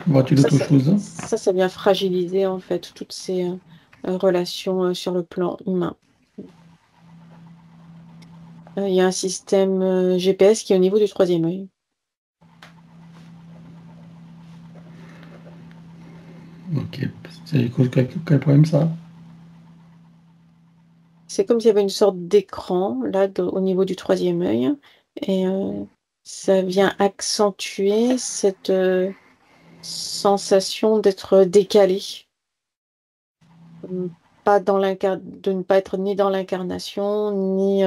Vois-tu Ça, d'autres ça, choses? ça vient fragiliser en fait toutes ces relations sur le plan humain. Il y a un système GPS qui est au niveau du troisième œil. Ok. C'est quel problème ça? C'est comme s'il y avait une sorte d'écran là au niveau du troisième œil et ça vient accentuer cette sensation d'être décalé. Mmh, pas dans de ne pas être ni dans l'incarnation, ni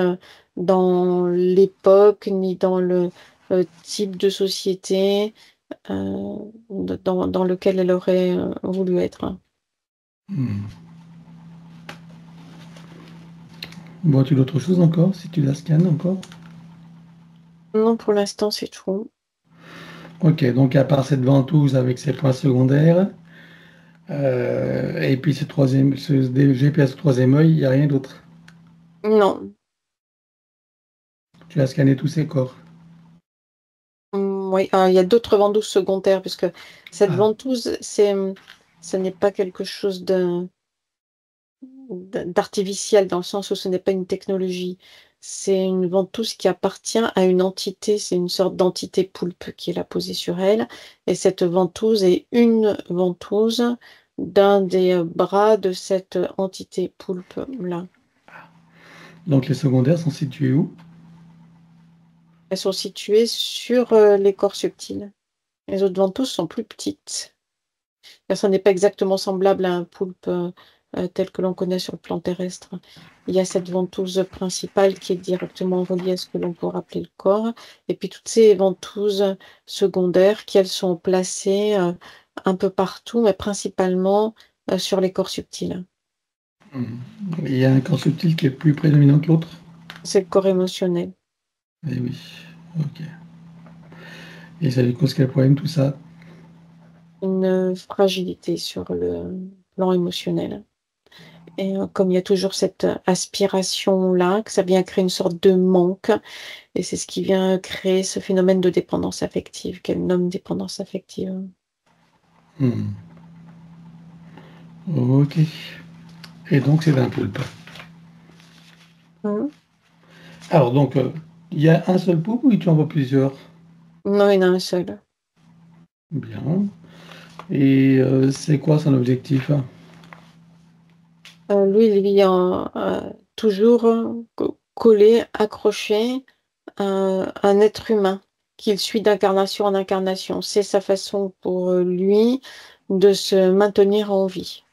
dans l'époque, ni dans le type de société dans lequel elle aurait voulu être. Hmm. Vois-tu d'autres choses encore, si tu la scannes encore? Non, pour l'instant, c'est tout. Ok, donc à part cette ventouse avec ses points secondaires, et puis ce GPS au troisième œil, il n'y a rien d'autre. Non, Tu as scanné tous ces corps. oui, il y a d'autres ventouses secondaires puisque cette Ah, ventouse, ce n'est pas quelque chose d'artificiel dans le sens où ce n'est pas une technologie. C'est une ventouse qui appartient à une entité, c'est une sorte d'entité poulpe qui est là posée sur elle et cette ventouse est une ventouse d'un des bras de cette entité poulpe-là. donc les secondaires sont situés où? Elles sont situées sur les corps subtils. Les autres ventouses sont plus petites. Ça n'est pas exactement semblable à un poulpe tel que l'on connaît sur le plan terrestre. Il y a cette ventouse principale qui est directement reliée à ce que l'on pourrait appeler le corps, et puis toutes ces ventouses secondaires qui, elles, sont placées un peu partout, mais principalement sur les corps subtils. Hmm. Il y a un corps subtil qui est plus prédominant que l'autre? C'est le corps émotionnel. Eh oui, ok. Et ça lui cause quel problème tout ça? Une fragilité sur le plan émotionnel. Et comme il y a toujours cette aspiration-là, que ça vient créer une sorte de manque. Et c'est ce qui vient créer ce phénomène de dépendance affective qu'elle nomme dépendance affective. Hmm. Ok. Et donc c'est un poulpe. Mmh. Alors donc, il y a un seul poulpe ou tu en vois plusieurs? Non, il y en a un seul. Bien. Et c'est quoi son objectif? Lui, il vit toujours collé, accroché à un être humain qu'il suit d'incarnation en incarnation. C'est sa façon pour lui de se maintenir en vie.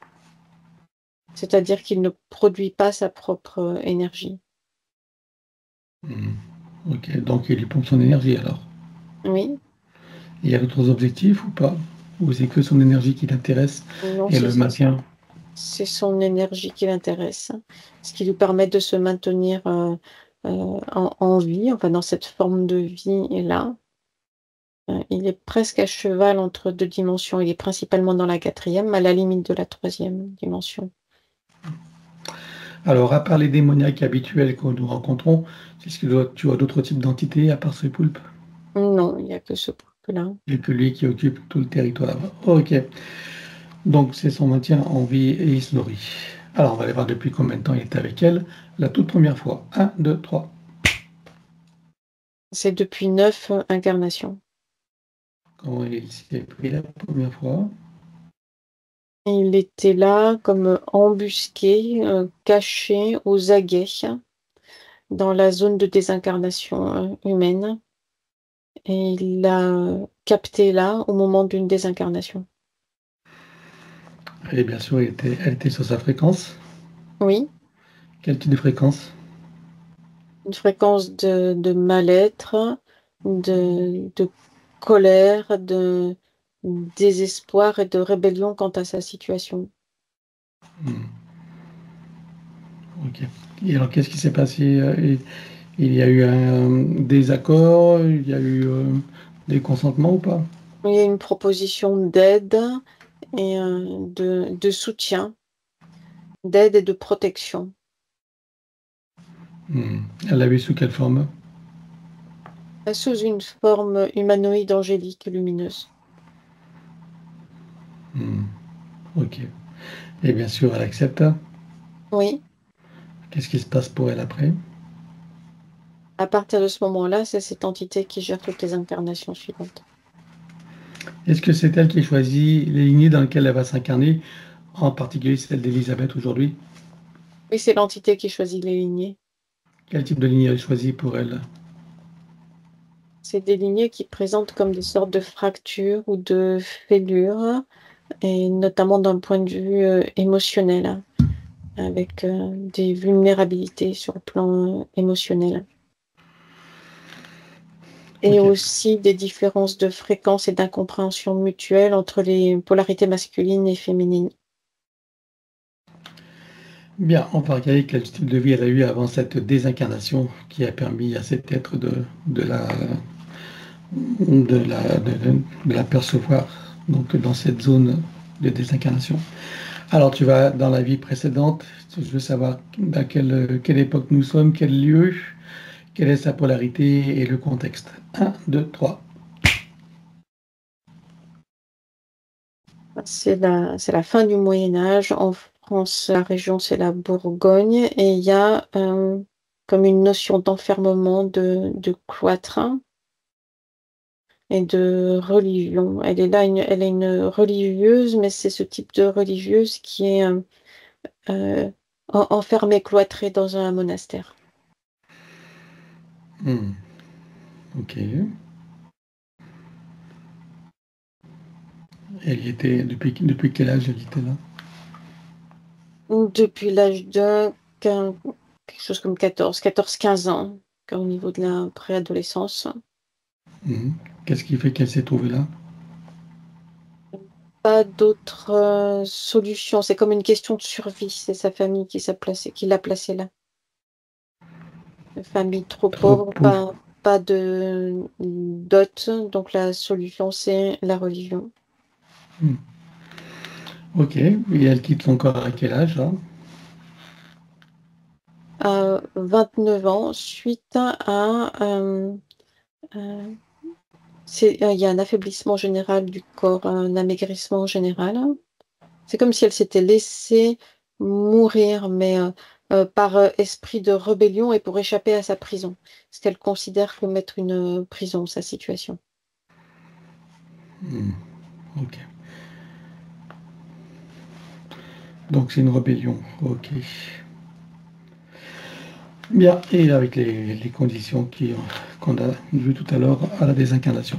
C'est-à-dire qu'il ne produit pas sa propre énergie. Hmm. Ok, donc il lui pompe son énergie alors. Oui, Il y a d'autres objectifs ou pas? Ou c'est que son énergie qui l'intéresse non, et le maintient? c'est son énergie qui l'intéresse, ce qui lui permet de se maintenir, en vie, enfin dans cette forme de vie-là. Il est presque à cheval entre 2 dimensions. Il est principalement dans la quatrième, à la limite de la troisième dimension. Alors, à part les démoniaques habituels que nous rencontrons, est-ce que tu as d'autres types d'entités à part ce poulpe? Non, il y a que ce poulpe-là. Et que lui qui occupe tout le territoire. Ok, donc c'est son maintien en vie et il se nourrit. Alors, on va aller voir depuis combien de temps il est avec elle. La toute première fois. Un, 2, 3. C'est depuis 9 incarnations. Quand il s'est pris la première fois. Et il était là comme embusqué, caché aux aguets dans la zone de désincarnation, humaine. Et il l'a capté là, au moment d'une désincarnation. Et bien sûr, elle était sur sa fréquence. Oui, Quel type de fréquence? une fréquence de mal-être, de colère, de désespoir et de rébellion quant à sa situation. Hmm, ok. Et alors, qu'est-ce qui s'est passé? Il y a eu un désaccord, il y a eu des consentements ou pas? Il y a une proposition d'aide et de soutien, d'aide et de protection. Hmm. Elle l'a vu sous quelle forme? Sous une forme humanoïde angélique et lumineuse. Ok. Et bien sûr, elle accepte. Oui. Qu'est-ce qui se passe pour elle après? À partir de ce moment-là, c'est cette entité qui gère toutes les incarnations suivantes. Est-ce que c'est elle qui choisit les lignées dans lesquelles elle va s'incarner, en particulier celle d'Elisabeth aujourd'hui? Oui, c'est l'entité qui choisit les lignées. Quel type de lignée elle choisit pour elle? C'est des lignées qui présentent comme des sortes de fractures ou de fêlures, et notamment d'un point de vue émotionnel, hein, avec des vulnérabilités sur le plan émotionnel. Et Ok. aussi des différences de fréquence et d'incompréhension mutuelle entre les polarités masculines et féminines. Bien, on va regarder quel type de vie elle a eu avant cette désincarnation qui a permis à cet être de la, de la percevoir, donc dans cette zone de désincarnation. Alors, tu vas dans la vie précédente, je veux savoir à quelle époque nous sommes, quel lieu, quelle est sa polarité et le contexte. Un, 2, 3. C'est la fin du Moyen Âge. En France, la région, c'est la Bourgogne. Et il y a comme une notion d'enfermement, de cloître, hein, et de religion. Elle est là, elle est une religieuse, mais c'est ce type de religieuse qui est euh, enfermée, cloîtrée dans un monastère. Ok. Elle y était depuis quel âge elle était là? Depuis l'âge de quelque chose comme 14-15 ans, au niveau de la préadolescence. Mhm. Qu'est-ce qui fait qu'elle s'est trouvée là? Pas d'autre solution. C'est comme une question de survie. C'est sa famille qui l'a placée là. Une famille trop Trop pauvre, pauvre. pas de dot. Donc la solution, c'est la religion. Hmm. Ok. Et elle quitte son corps à quel âge là? À 29 ans, suite à euh, il y a un affaiblissement général du corps, un amaigrissement général. C'est comme si elle s'était laissée mourir, mais par esprit de rébellion et pour échapper à sa prison. Parce qu'elle considère comme être une prison, sa situation. Hmm. Ok. Donc c'est une rébellion. Ok. Bien. Et avec les conditions qu'on a vues tout à l'heure à la désincarnation.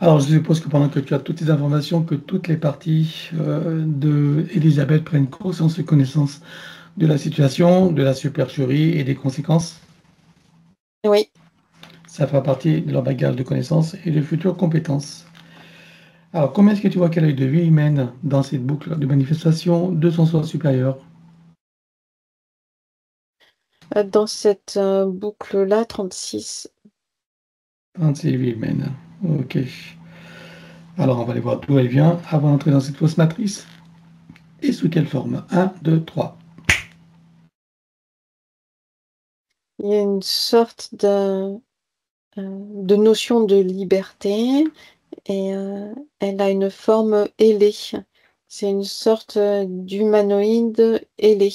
Alors, je suppose que pendant que tu as toutes les informations, que toutes les parties de Elisabeth prennent conscience et connaissance de la situation, de la supercherie et des conséquences. Oui, Ça fera partie de leur bagage de connaissances et de futures compétences. Alors, comment est-ce que tu vois qu'elle a eu de vie humaine dans cette boucle de manifestation de son soi supérieur? dans cette boucle-là, 36. Dans ces vies humaines. Ok. Alors, on va aller voir d'où elle vient avant d'entrer dans cette fausse matrice. Et sous quelle forme? Un, 2, 3. Il y a une sorte de notion de liberté, et elle a une forme ailée. C'est une sorte d'humanoïde ailé,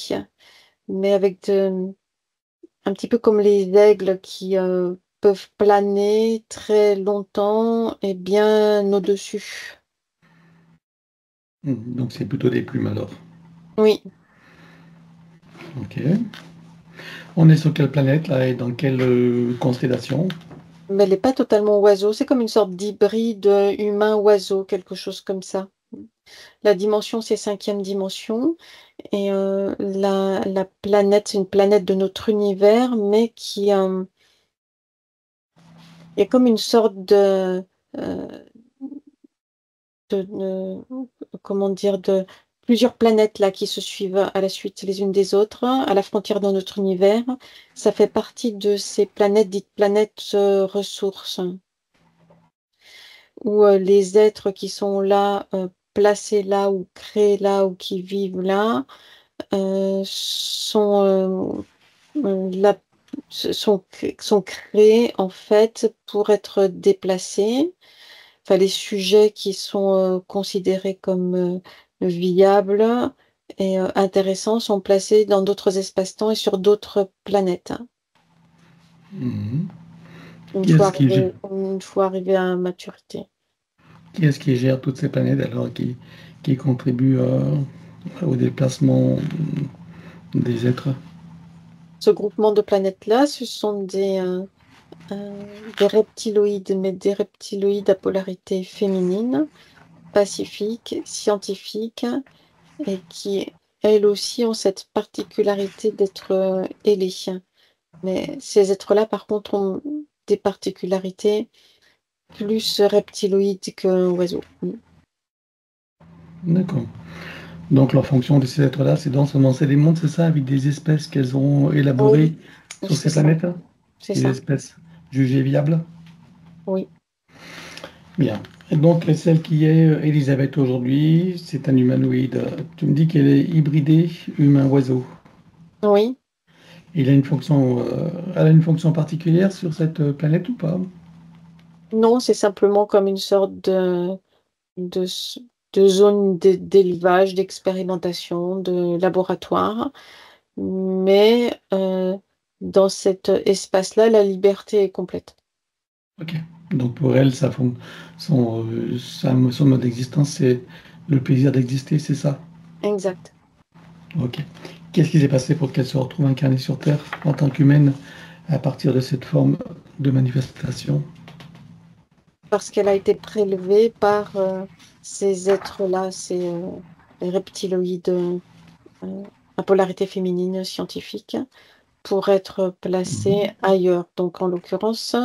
mais avec un petit peu comme les aigles qui peuvent planer très longtemps et bien au-dessus. Donc, c'est plutôt des plumes alors. Oui, Ok. On est sur quelle planète là et dans quelle constellation? mais elle n'est pas totalement oiseau. C'est comme une sorte d'hybride humain-oiseau, quelque chose comme ça. La dimension, c'est cinquième dimension. Et la planète, c'est une planète de notre univers, mais il y a comme une sorte euh, comment dire, de plusieurs planètes là qui se suivent à la suite les unes des autres, à la frontière de notre univers. Ça fait partie de ces planètes dites planètes ressources, où les êtres qui sont là, placés là ou créés là ou qui vivent là, sont là, sont créés en fait pour être déplacés. Enfin, les sujets qui sont considérés comme viables et intéressants sont placés dans d'autres espaces-temps et sur d'autres planètes, hein, Mhm. une Qui fois est-ce qui, gère- arrivé, une fois arrivé à maturité. qui est-ce qui gère toutes ces planètes alors qui contribuent au déplacement des êtres? Ce groupement de planètes-là, ce sont des reptiloïdes, mais des reptiloïdes à polarité féminine, pacifiques, scientifiques, et qui, elles aussi, ont cette particularité d'être ailées. Mais ces êtres-là, par contre, ont des particularités plus reptiloïdes qu'un oiseau. D'accord. Donc leur fonction de ces êtres-là, c'est d'ensemencer les mondes, c'est ça, avec des espèces qu'elles ont élaborées Oui, sur c'est ces ça, planètes, c'est des ça, espèces jugées viables. oui. Bien. Et donc celle qui est Elisabeth aujourd'hui, c'est un humanoïde. Tu me dis qu'elle est hybridée humain-oiseau. Oui, Elle a une fonction particulière sur cette planète ou pas? non, c'est simplement comme une sorte de, s- de zone d'élevage, d'expérimentation, de laboratoire. Mais dans cet espace-là, la liberté est complète. Ok. Donc pour elle, son mode d'existence, c'est le plaisir d'exister, c'est ça? Exact. Ok. Qu'est-ce qui s'est passé pour qu'elle se retrouve incarnée sur Terre en tant qu'humaine à partir de cette forme de manifestation? Parce qu'elle a été prélevée par ces êtres-là, ces reptiloïdes à polarité féminine scientifique, pour être placés Mhm. ailleurs. Donc, en l'occurrence,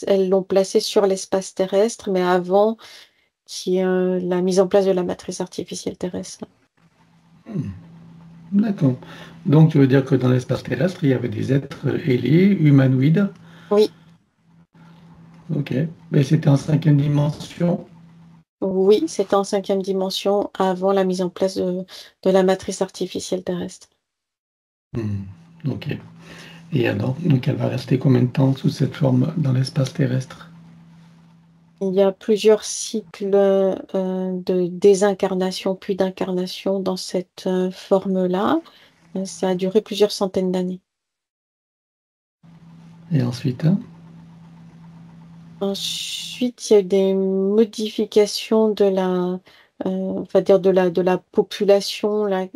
elles l'ont placée sur l'espace terrestre, mais avant qu'il y ait la mise en place de la matrice artificielle terrestre. D'accord. Donc tu veux dire que dans l'espace terrestre, il y avait des êtres ailés, humanoïdes. Oui, Ok. Mais c'était en cinquième dimension. oui, c'était en cinquième dimension avant la mise en place de la matrice artificielle terrestre. Hmm. Ok. Et alors, donc elle va rester combien de temps sous cette forme dans l'espace terrestre? Il y a plusieurs cycles de désincarnation puis d'incarnation dans cette forme-là. Ça a duré plusieurs centaines d'années. Et ensuite, hein? Ensuite, il y a eu des modifications on va dire de la population, là,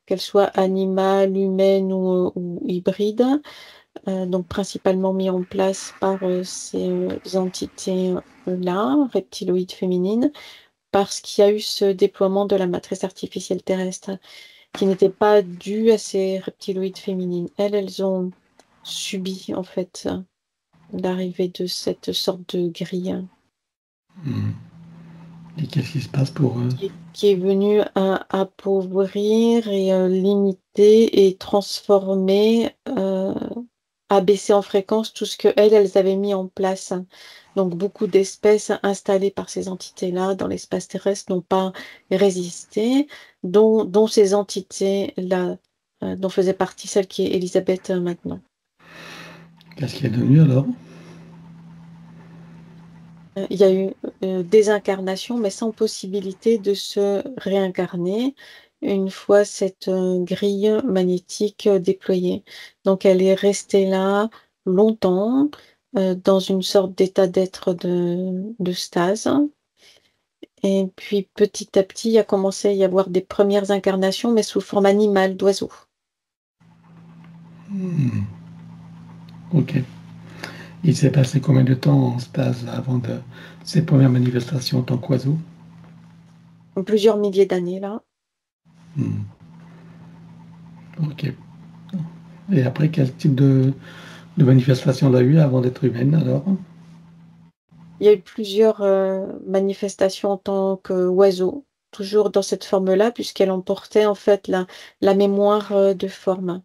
qu'elle soit animale, humaine ou hybride, donc principalement mis en place par ces entités-là, reptiloïdes féminines, parce qu'il y a eu ce déploiement de la matrice artificielle terrestre qui n'était pas dû à ces reptiloïdes féminines. Elles ont subi en fait l'arrivée de cette sorte de grille Hmm. Et qu'est-ce qui se passe pour eux? qui est venue appauvrir et limiter et transformer, abaisser en fréquence tout ce que elles avaient mis en place. Donc beaucoup d'espèces installées par ces entités-là dans l'espace terrestre n'ont pas résisté, dont ces entités-là, dont faisait partie celle qui est Elisabeth maintenant. Qu'est-ce qui est devenu alors? Il y a eu des incarnations, mais sans possibilité de se réincarner une fois cette grille magnétique déployée. Donc elle est restée là longtemps, dans une sorte d'état d'être de stase. Et puis petit à petit, il a commencé à y avoir des premières incarnations, mais sous forme animale, d'oiseaux. Hmm. Ok. Il s'est passé combien de temps en stase avant de ses premières manifestations en tant qu'oiseau? Plusieurs milliers d'années là. Hmm. Ok. Et après, quel type de manifestation elle a eu avant d'être humaine alors? Il y a eu plusieurs manifestations en tant qu'oiseau, toujours dans cette forme-là, puisqu'elle emportait en fait la mémoire de forme.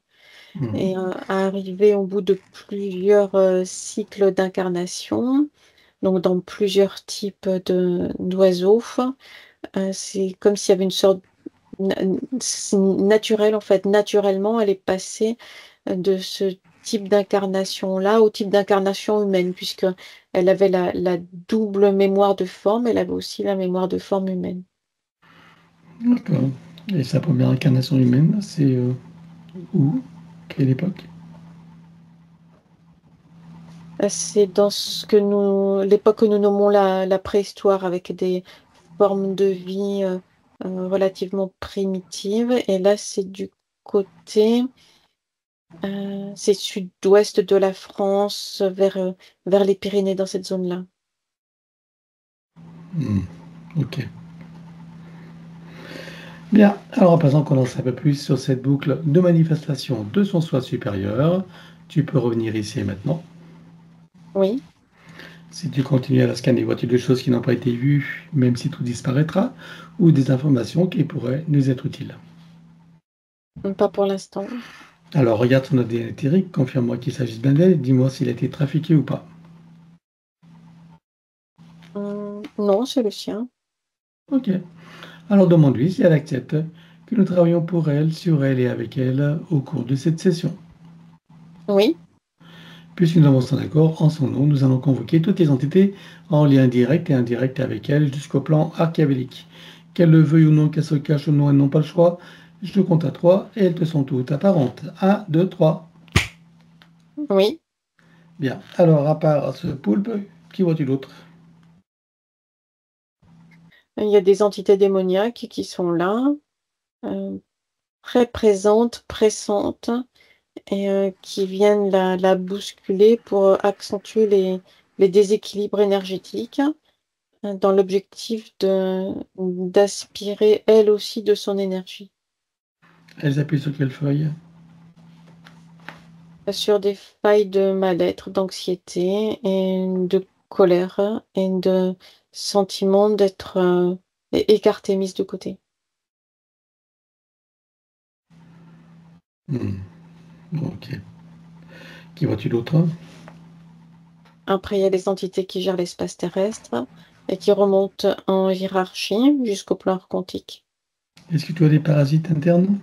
Hmm. Et arrivé au bout de plusieurs cycles d'incarnation, donc dans plusieurs types d'oiseaux, c'est comme s'il y avait une sorte na- c'est naturel, en fait, naturellement, elle est passée de ce type d'incarnation-là au type d'incarnation humaine, puisque elle avait la double mémoire de forme, elle avait aussi la mémoire de forme humaine. D'accord. Et sa première incarnation humaine, c'est où? Quelle époque? C'est dans l'époque que nous nommons la préhistoire, avec des formes de vie relativement primitives. Et là, c'est du côté, c'est sud-ouest de la France, vers les Pyrénées, dans cette zone-là. Hmm. Ok. Bien, alors à présent qu'on en sait un peu plus sur cette boucle de manifestation de son soi supérieur, tu peux revenir ici et maintenant. Oui, Si tu continues à la scanner, vois-tu des choses qui n'ont pas été vues, même si tout disparaîtra, ou des informations qui pourraient nous être utiles? pas pour l'instant. Alors regarde ton ADN éthérique, confirme-moi qu'il s'agisse bien d'elle, dis-moi s'il a été trafiqué ou pas. Non, c'est le sien. Ok. Alors demande-lui si elle accepte que nous travaillions pour elle, sur elle et avec elle au cours de cette session. Oui, Puisque nous avons son accord, en son nom, nous allons convoquer toutes les entités en lien direct et indirect avec elle jusqu'au plan archiavélique. Qu'elles le veuillent ou non, qu'elles se cachent ou non, elles n'ont pas le choix. Je te compte à 3 et elles te sont toutes apparentes. 1, 2, 3. oui. Bien. Alors, à part ce poulpe, qui vois-tu d'autre? Il y a des entités démoniaques qui sont là, heu, très présentes, pressantes, et qui viennent la bousculer pour accentuer les déséquilibres énergétiques, dans l'objectif d'aspirer elle aussi de son énergie. Elles appuient sur quelle feuille? Sur des failles de mal-être, d'anxiété et de colère, et de sentiment d'être écartée, mise de côté. Hmm. Ok. Qui vois-tu d'autre? Après, il y a les entités qui gèrent l'espace terrestre et qui remontent en hiérarchie jusqu'au plan quantique. Est-ce que tu as des parasites internes?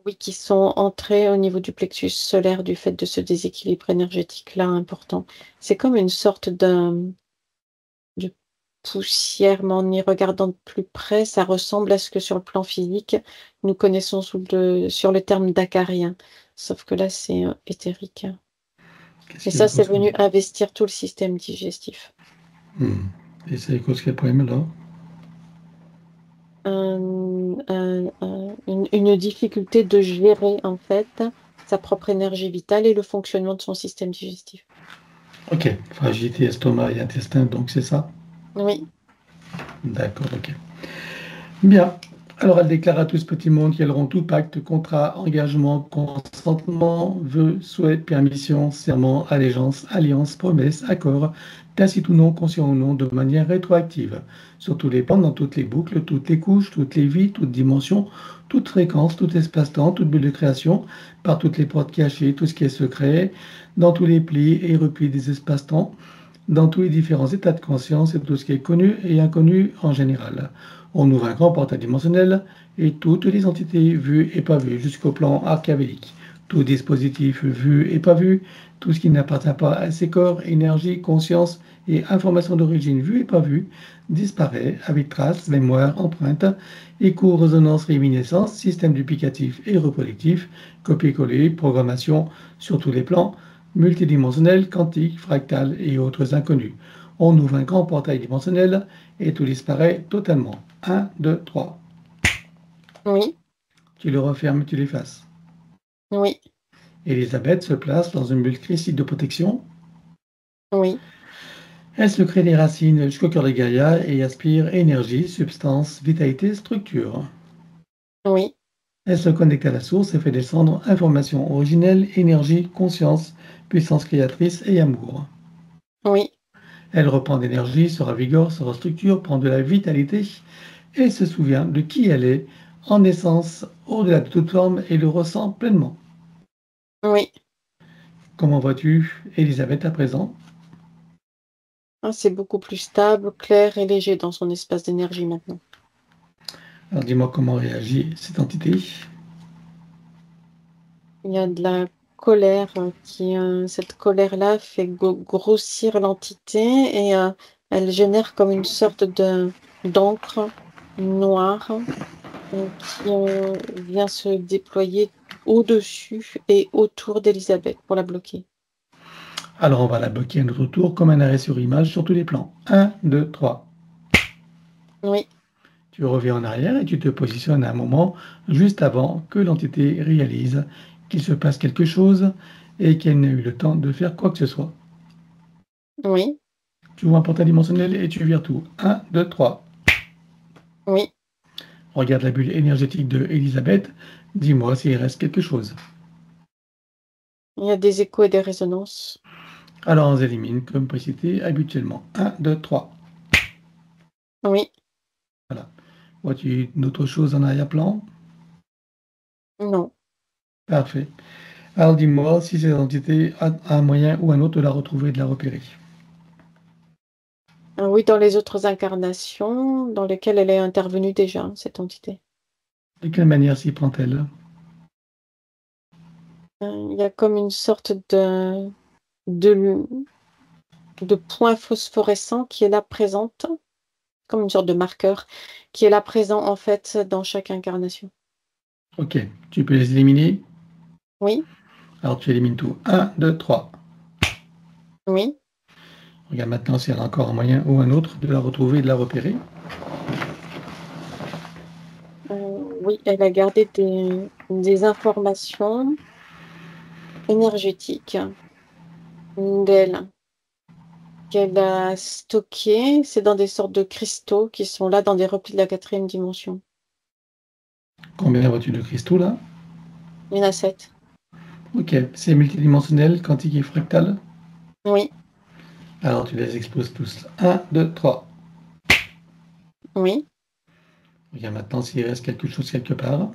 Oui, qui sont entrés au niveau du plexus solaire du fait de ce déséquilibre énergétique-là important. C'est comme une sorte de poussière, mais en y regardant de plus près, ça ressemble à ce que sur le plan physique, nous connaissons sur le terme d'acarien. Sauf que là, c'est éthérique. Qu'est-ce Et qui vous ça, c'est cause comme... venu investir tout le système digestif. Hmm. Et c'est cause quel problème là? Une difficulté de gérer, en fait, sa propre énergie vitale et le fonctionnement de son système digestif. Ok. Fragilité estomac et intestin, donc c'est ça? Oui, D'accord, ok. Bien. Alors, elle déclare à tout ce petit monde qu'elles auront tout pacte, contrat, engagement, consentement, vœu, souhait, permission, serment, allégeance, alliance, promesse, accord, tacite ou non, conscient ou non, de manière rétroactive, sur tous les plans, dans toutes les boucles, toutes les couches, toutes les vies, toutes dimensions, toute fréquence, tout espace-temps, toute bulle de création, par toutes les portes cachées, tout ce qui est secret, dans tous les plis et replis des espaces-temps, dans tous les différents états de conscience et tout ce qui est connu et inconnu en général. On ouvre un grand portail dimensionnel et toutes les entités vues et pas vues jusqu'au plan archavélique. Tout dispositif vu et pas vu, tout ce qui n'appartient pas à ces corps, énergie, conscience et information d'origine vue et pas vue, disparaît avec traces, mémoire, empreinte, écho, résonance, réminiscence, système duplicatif et reproductif, copier-coller, programmation sur tous les plans, multidimensionnel, quantique, fractal et autres inconnus. On ouvre un grand portail dimensionnel et tout disparaît totalement. 1, 2, 3. oui, Tu le refermes, tu l'effaces. oui, Elisabeth se place dans une bulle critique de protection. oui, Elle se crée des racines jusqu'au cœur de Gaïa et aspire énergie, substance, vitalité, structure. oui, Elle se connecte à la source et fait descendre information originelle, énergie, conscience, puissance créatrice et amour. oui, Elle reprend d'énergie, se ravigore, se restructure, prend de la vitalité et se souvient de qui elle est, en essence, au-delà de toute forme, et le ressent pleinement. oui. Comment vois-tu Elisabeth à présent? Ah, c'est beaucoup plus stable, clair et léger dans son espace d'énergie maintenant. Alors dis-moi comment réagit cette entité. Il y a de la colère cette colère-là fait grossir l'entité, et elle génère comme une sorte d'encre noire qui vient se déployer au-dessus et autour d'Elisabeth pour la bloquer. Alors on va la bloquer à notre tour comme un arrêt sur image sur tous les plans. 1, 2, 3. Oui, Tu reviens en arrière et tu te positionnes à un moment juste avant que l'entité réalise qu'il se passe quelque chose et qu'elle n'ait eu le temps de faire quoi que ce soit. oui, Tu ouvres un portail dimensionnel et tu vires tout. 1, 2, 3. oui. Regarde la bulle énergétique de Elisabeth. Dis-moi s'il reste quelque chose. Il y a des échos et des résonances. Alors on élimine comme précité habituellement. 1, 2, 3. Oui, Voilà. Vois-tu d'autres choses en arrière-plan? non. Parfait. Alors dis-moi si cette entité a un moyen ou un autre de la retrouver et de la repérer. Oui, dans les autres incarnations dans lesquelles elle est intervenue déjà, cette entité. De quelle manière s'y prend-elle? Il y a comme une sorte de de point phosphorescent qui est là présente, comme une sorte de marqueur, qui est là présent en fait dans chaque incarnation. Ok, tu peux les éliminer. Oui, Alors tu élimines tout. 1, 2, 3. oui. Regarde maintenant si elle a encore un moyen ou un autre de la retrouver et de la repérer. Oui, elle a gardé des informations énergétiques d'elle qu'elle a stockées. C'est dans des sortes de cristaux qui sont là dans des replis de la quatrième dimension. Combien vois-tu de cristaux là? Il y en a 7. Ok, c'est multidimensionnel, quantique et fractal. Oui, Alors tu les exploses tous. 1, 2, 3. oui. Regarde maintenant s'il reste quelque chose quelque part.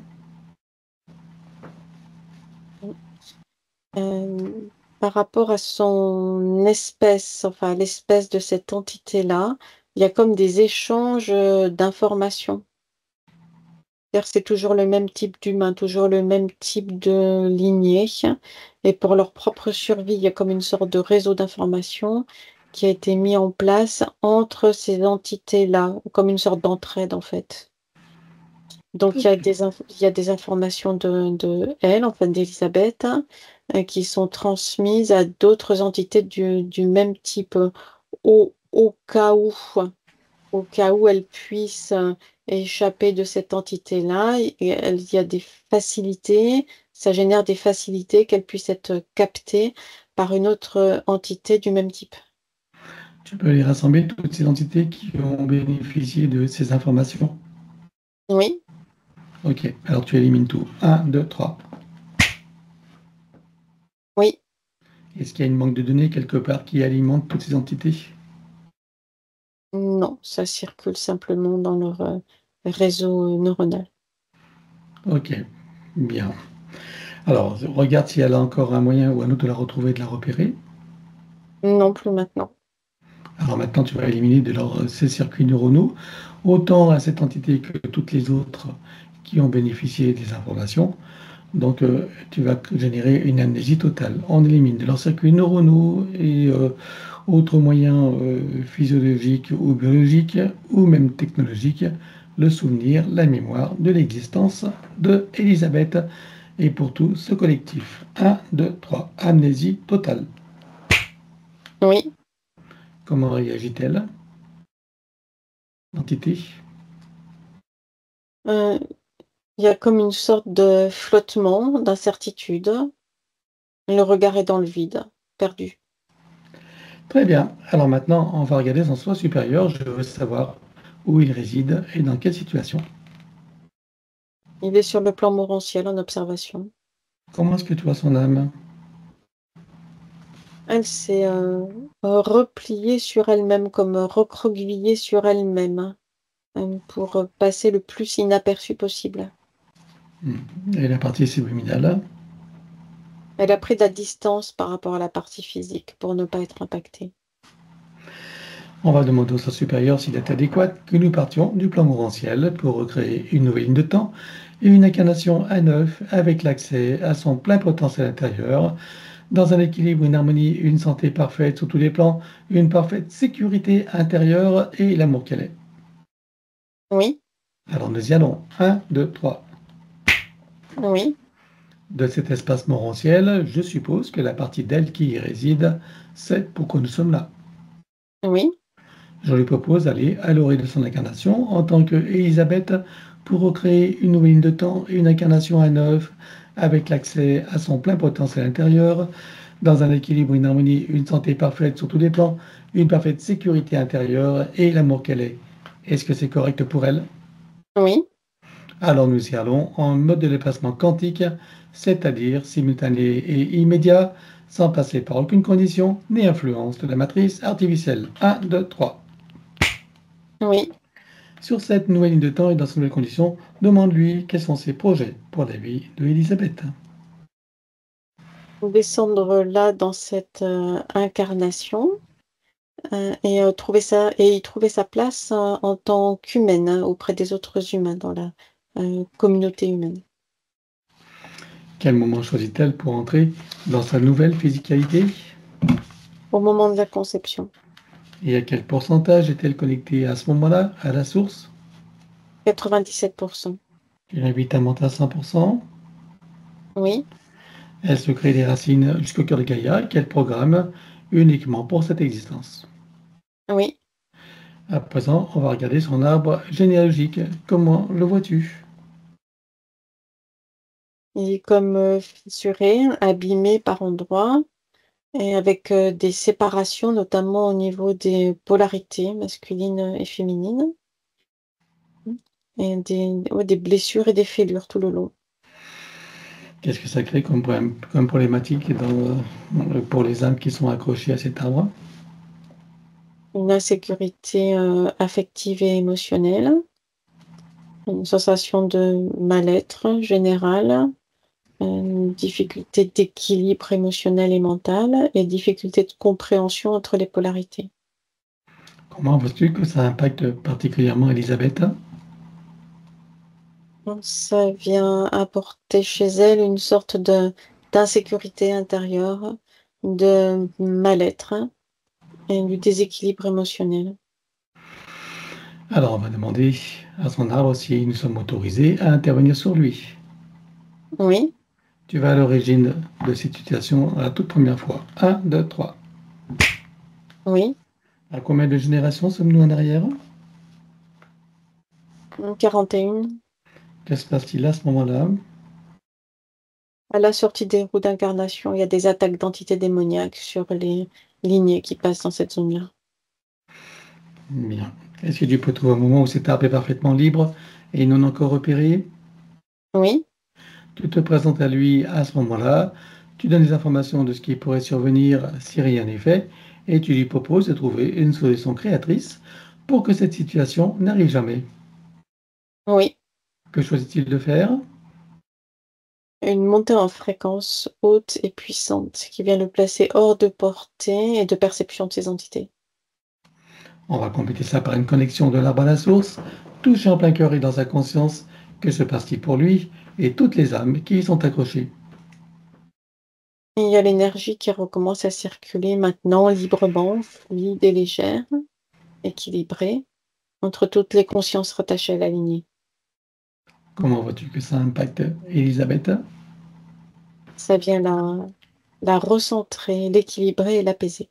Par rapport à son espèce, enfin l'espèce de cette entité-là, il y a comme des échanges d'informations. C'est-à-dire que c'est toujours le même type d'humain, toujours le même type de lignée. Et pour leur propre survie, il y a comme une sorte de réseau d'informations qui a été mis en place entre ces entités-là, comme une sorte d'entraide en fait. Donc il y a des informations de elle, enfin d'Élisabeth, qui sont transmises à d'autres entités du même type, au cas où elle puisse, échapper de cette entité-là et elle il y a des facilités, ça génère des facilités qu'elle puisse être captée par une autre, entité du même type. Tu peux les rassembler, toutes ces entités qui ont bénéficié de ces informations. Oui, Ok, alors tu élimines tout. 1, 2, 3. oui, Est-ce qu'il y a une banque de données quelque part qui alimente toutes ces entités? non, ça circule simplement dans leur, réseau, neuronal. Ok, bien. Alors, regarde si elle a encore un moyen ou un autre de la retrouver et de la repérer. Non plus maintenant. Alors maintenant, tu vas éliminer ces circuits neuronaux, autant à cette entité que toutes les autres qui ont bénéficié des informations. Donc, tu vas générer une amnésie totale. On élimine de leurs circuits neuronaux et autres moyens physiologiques ou biologiques ou même technologiques, le souvenir, la mémoire de l'existence de Elisabeth et pour tout ce collectif. 1, 2, 3. Amnésie totale. Oui, Comment réagit-elle, l'entité? heu, il y a comme une sorte de flottement, d'incertitude. Le regard est dans le vide, perdu. Très bien. Alors maintenant, on va regarder son soi supérieur. Je veux savoir où il réside et dans quelle situation. Il est sur le plan morantiel en observation. Comment est-ce que tu vois son âme? Elle s'est, repliée sur elle-même, comme recroquevillée sur elle-même, pour, passer le plus inaperçue possible. Et la partie subliminale? Elle a pris de la distance par rapport à la partie physique pour ne pas être impactée. On va demander au soi supérieur s'il est adéquat que nous partions du plan morantiel pour recréer une nouvelle ligne de temps et une incarnation à neuf avec l'accès à son plein potentiel intérieur dans un équilibre, une harmonie, une santé parfaite sur tous les plans, une parfaite sécurité intérieure et l'amour qu'elle est. Oui, Alors nous y allons. 1, 2, 3. oui, De cet espace morantiel, je suppose que la partie d'elle qui y réside sait pourquoi nous sommes là. oui, Je lui propose d'aller à l'orée de son incarnation en tant qu'Élisabeth pour recréer une nouvelle ligne de temps et une incarnation à neuf avec l'accès à son plein potentiel intérieur, dans un équilibre, une harmonie, une santé parfaite sur tous les plans, une parfaite sécurité intérieure et l'amour qu'elle est. Est-ce que c'est correct pour elle? oui. Alors nous y allons en mode de déplacement quantique, c'est-à-dire simultané et immédiat, sans passer par aucune condition ni influence de la matrice artificielle. 1, 2, 3. Oui. Sur cette nouvelle ligne de temps et dans ces nouvelles conditions, demande-lui quels sont ses projets pour la vie de Elisabeth. Descendre là dans cette incarnation et y trouver sa place en tant qu'humaine hein, auprès des autres humains dans la communauté humaine. Quel moment choisit-elle pour entrer dans sa nouvelle physicalité? Au moment de la conception, Et à quel pourcentage est-elle connectée à ce moment-là à la source? 97%. Tu l'invites à monter à 100%. Oui, Elle se crée des racines jusqu'au cœur de Gaïa qu'elle programme uniquement pour cette existence. oui. À présent, on va regarder son arbre généalogique. Comment le vois-tu? Il est comme fissuré, abîmé par endroits et avec des séparations, notamment au niveau des polarités masculines et féminines. Et des blessures et des fêlures tout le long. Qu'est-ce que ça crée comme, comme problématique pour les âmes qui sont accrochées à cet arbre? Une insécurité, affective et émotionnelle, une sensation de mal-être général, une difficulté d'équilibre émotionnel et mental et difficulté de compréhension entre les polarités. Comment vois-tu que ça impacte particulièrement Elisabeth? Donc ça vient apporter chez elle une sorte de d'insécurité intérieure, de mal-être et du déséquilibre émotionnel. Alors, on va demander à son arbre si nous sommes autorisés à intervenir sur lui. Oui, Tu vas à l'origine de cette situation à la toute première fois. 1, 2, 3. oui, À combien de générations sommes-nous en arrière? 41. Que se passe-t-il à ce moment-là? À la sortie des roues d'incarnation, il y a des attaques d'entités démoniaques sur les lignées qui passent dans cette zone-là. Bien. Est-ce que tu peux trouver un moment où cet arbre est parfaitement libre et non encore repéré? Oui, Tu te présentes à lui à ce moment-là, tu donnes des informations de ce qui pourrait survenir si rien n'est fait, et tu lui proposes de trouver une solution créatrice pour que cette situation n'arrive jamais. oui. Que choisit-il de faire? Une montée en fréquence haute et puissante qui vient le placer hors de portée et de perception de ces entités. On va compléter ça par une connexion de l'arbre à la source, touché en plein cœur et dans sa conscience. Que se passe-t-il pour lui et toutes les âmes qui y sont accrochées? Et il y a l'énergie qui recommence à circuler maintenant librement, fluide et légère, équilibrée, entre toutes les consciences rattachées à la lignée. Comment vois-tu que ça impacte Elisabeth? Ça vient la recentrer, l'équilibrer et l'apaiser.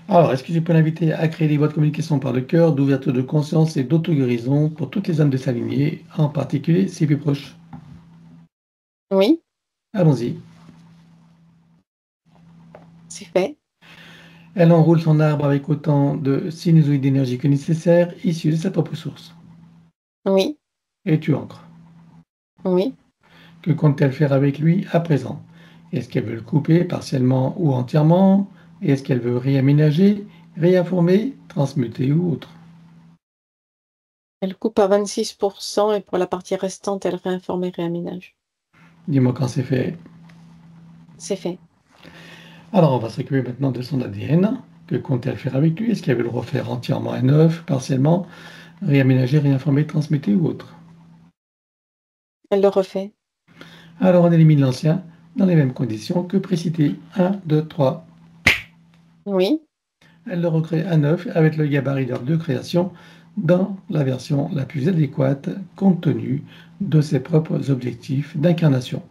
Alors, est-ce que tu peux l'inviter à créer des voies de communication par le cœur, d'ouverture de conscience et d'auto-guérison pour toutes les âmes de sa lignée, en particulier ses plus proches? Oui, Allons-y. c'est fait. Elle enroule son arbre avec autant de sinusoïdes d'énergie que nécessaire, issus de sa propre source. Oui, Et tu ancres. oui. Que compte-t-elle faire avec lui à présent? Est-ce qu'elle veut le couper partiellement ou entièrement? Est-ce qu'elle veut réaménager, réinformer, transmuter ou autre? Elle coupe à 26% et pour la partie restante, elle réinforme et réaménage. Dis-moi quand c'est fait. C'est fait. Alors, on va s'occuper maintenant de son ADN. Que compte-t-elle faire avec lui? Est-ce qu'elle veut le refaire entièrement à neuf, partiellement, réaménager, réinformer, transmuter ou autre? Elle le refait. Alors, on élimine l'ancien dans les mêmes conditions que précité. 1, 2, 3. Oui. Elle le recrée à neuf avec le gabarit d'heure de création dans la version la plus adéquate compte tenu de ses propres objectifs d'incarnation.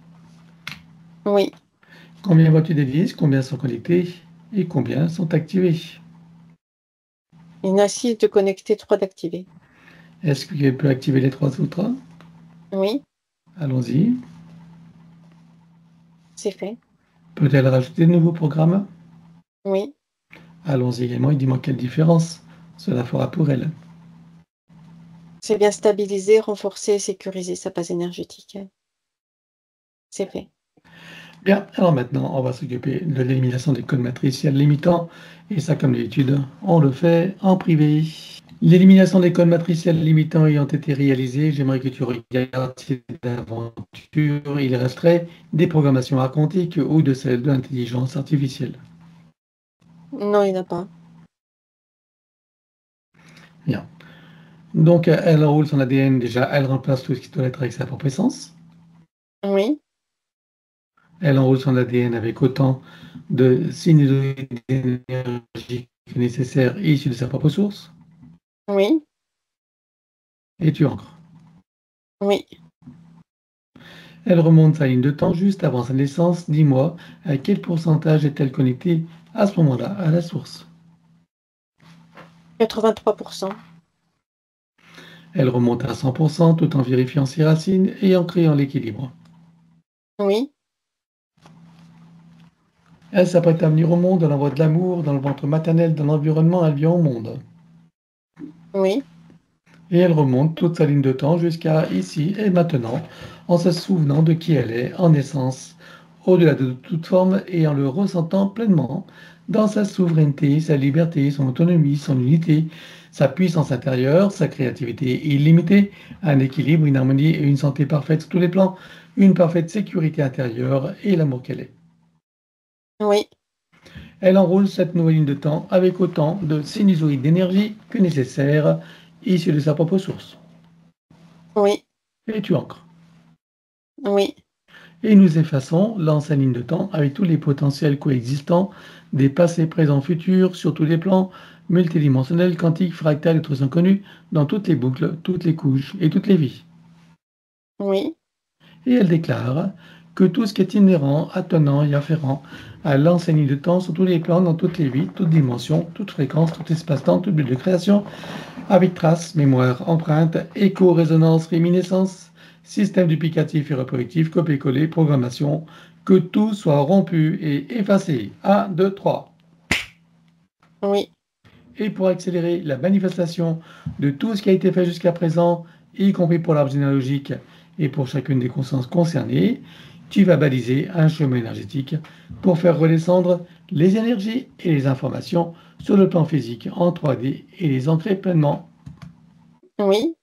Oui. Combien vois-tu des vis? Combien sont connectés et combien sont activés? Il y en a 6 de connectés, 3 d'activés. Est-ce qu'elle peut activer les 3 autres? Oui, Allons-y. c'est fait. Peut-elle rajouter de nouveaux programmes? Oui. Allons-y également et dis-moi quelle différence cela fera pour elle. C'est bien stabilisé, renforcé et sécurisé sa base énergétique. C'est fait. Bien, alors maintenant, on va s'occuper de l'élimination des codes matriciels limitants. Et ça, comme d'habitude, on le fait en privé. L'élimination des codes matriciels limitants ayant été réalisée, j'aimerais que tu regardes si d'aventure il resterait des programmations quantiques ou de celles de l'intelligence artificielle. Non, il n'y en a pas. Bien. Donc, elle enroule son ADN déjà, elle remplace tout ce qui doit être avec sa propre essence. Oui. Elle enroule son ADN avec autant de sinusoïdes d'énergie que nécessaire issus de sa propre source. Oui. Et tu ancres. Oui. Elle remonte sa ligne de temps juste avant sa naissance. Dis-moi, à quel pourcentage est-elle connectée à ce moment-là à la source? 83%. Elle remonte à 100% tout en vérifiant ses racines et en créant l'équilibre. Oui. Elle s'apprête à venir au monde, elle envoie de l'amour dans le ventre maternel, dans l'environnement, elle vient au monde. Oui. Et elle remonte toute sa ligne de temps jusqu'à ici et maintenant, en se souvenant de qui elle est en essence, au-delà de toute forme et en le ressentant pleinement dans sa souveraineté, sa liberté, son autonomie, son unité, sa puissance intérieure, sa créativité illimitée, un équilibre, une harmonie et une santé parfaite sur tous les plans, une parfaite sécurité intérieure et l'amour qu'elle est. Oui. Elle enroule cette nouvelle ligne de temps avec autant de sinusoïdes d'énergie que nécessaire, issus de sa propre source. Oui. Et tu ancres. Oui. Et nous effaçons l'ancienne ligne de temps avec tous les potentiels coexistants des passés, présents, futurs, sur tous les plans, multidimensionnels, quantiques, fractales et autres inconnus, dans toutes les boucles, toutes les couches et toutes les vies. Oui. Et elle déclare que tout ce qui est inhérent, attenant et afférent à l'ancienne ligne de temps sur tous les plans, dans toutes les vies, toutes dimensions, toutes fréquences, tout espace-temps, toute bulle de création, avec traces, mémoire, empreinte, écho, résonance, réminiscence, système duplicatif et reproductif, copier-coller, programmation, que tout soit rompu et effacé. 1, 2, 3. Oui. Et pour accélérer la manifestation de tout ce qui a été fait jusqu'à présent, y compris pour l'arbre généalogique et pour chacune des consciences concernées, tu vas baliser un chemin énergétique pour faire redescendre les énergies et les informations sur le plan physique en 3D et les ancrer pleinement. Oui.